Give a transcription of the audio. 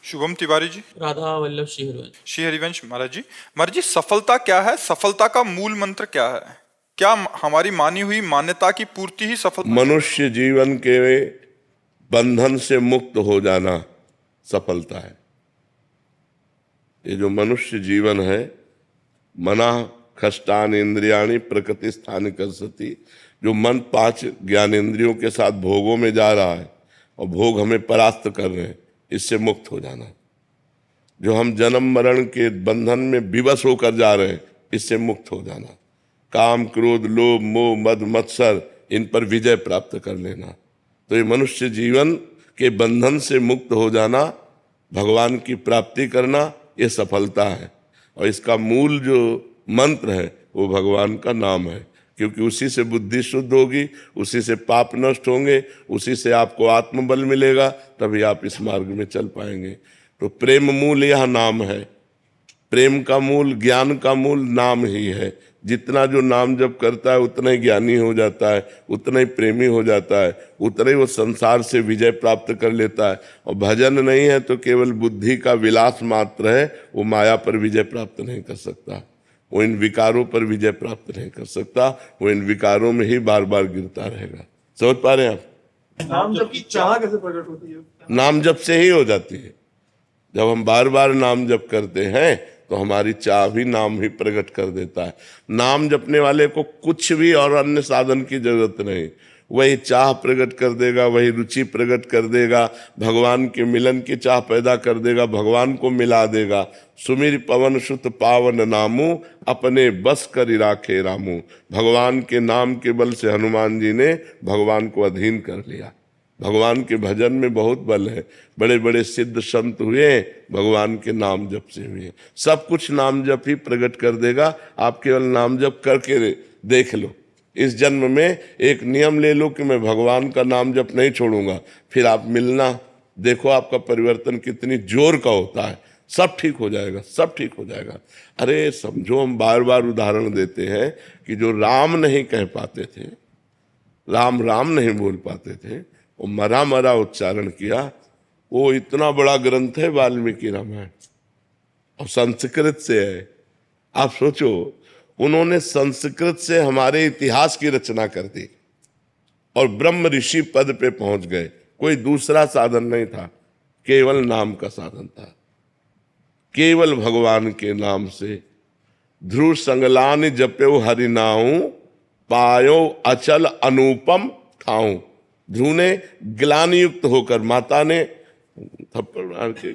शुभम तिवारी जी। राधा वल्लभ श्रीहरिवंश। श्री हरिवंश। महाराज जी सफलता क्या है? सफलता का मूल मंत्र क्या है? क्या हमारी मानी हुई मान्यता की पूर्ति ही सफलता? मनुष्य जीवन के बंधन से मुक्त हो जाना सफलता है। ये जो मनुष्य जीवन है, मना खष्टान इंद्रियाणी प्रकृति स्थान कर्षति, जो मन 5 ज्ञानेंद्रियों के साथ भोगों में जा रहा है और भोग हमें परास्त कर रहे हैं, इससे मुक्त हो जाना। जो हम जन्म मरण के बंधन में विवश होकर जा रहे हैं, इससे मुक्त हो जाना। काम क्रोध लोभ मोह मद मत्सर, इन पर विजय प्राप्त कर लेना। तो ये मनुष्य जीवन के बंधन से मुक्त हो जाना, भगवान की प्राप्ति करना, ये सफलता है। और इसका मूल जो मंत्र है वो भगवान का नाम है, क्योंकि उसी से बुद्धि शुद्ध होगी, उसी से पाप नष्ट होंगे, उसी से आपको आत्मबल मिलेगा, तभी आप इस मार्ग में चल पाएंगे। तो प्रेम मूल यह नाम है। प्रेम का मूल, ज्ञान का मूल नाम ही है। जितना जो नाम जप करता है उतना ही ज्ञानी हो जाता है, उतना ही प्रेमी हो जाता है, उतना ही वो संसार से विजय प्राप्त कर लेता है। और भजन नहीं है तो केवल बुद्धि का विलास मात्र है, वो माया पर विजय प्राप्त नहीं कर सकता, वो इन विकारों पर विजय प्राप्त नहीं कर सकता, वो इन विकारों में ही बार बार गिरता रहेगा। समझ पा रहे हैं आप? नाम जप की चाह कैसे प्रकट होती है? नाम जप से ही हो जाती है। जब हम बार बार नाम जप करते हैं तो हमारी चाह भी नाम ही प्रकट कर देता है। नाम जपने वाले को कुछ भी और अन्य साधन की जरूरत नहीं, वही चाह प्रकट कर देगा, वही रुचि प्रकट कर देगा, भगवान के मिलन की चाह पैदा कर देगा, भगवान को मिला देगा। सुमिर पवन सुत पावन नामू, अपने बस कर राखे रामू। भगवान के नाम के बल से हनुमान जी ने भगवान को अधीन कर लिया। भगवान के भजन में बहुत बल है। बड़े बड़े सिद्ध संत हुए भगवान के नाम जप से हुए। सब कुछ नाम जप ही प्रकट कर देगा। आप केवल नाम जप करके देख लो। इस जन्म में एक नियम ले लो कि मैं भगवान का नाम जप नहीं छोड़ूंगा, फिर आप मिलना, देखो आपका परिवर्तन कितनी जोर का होता है। सब ठीक हो जाएगा, सब ठीक हो जाएगा। अरे समझो, हम बार बार उदाहरण देते हैं कि जो राम नहीं कह पाते थे, राम राम नहीं बोल पाते थे, वो मरा मरा उच्चारण किया। वो इतना बड़ा ग्रंथ है वाल्मीकि रामायण, और संस्कृत से है। आप सोचो, उन्होंने संस्कृत से हमारे इतिहास की रचना कर दी और ब्रह्म ऋषि पद पे पहुंच गए। कोई दूसरा साधन नहीं था, केवल नाम का साधन था। केवल भगवान के नाम से ध्रुव संगलान जप्यो हरिनाऊ, पायो अचल अनुपम ठाऊं। ध्रुव ने ग्लानि युक्त होकर, माता ने थप्पड़ मार के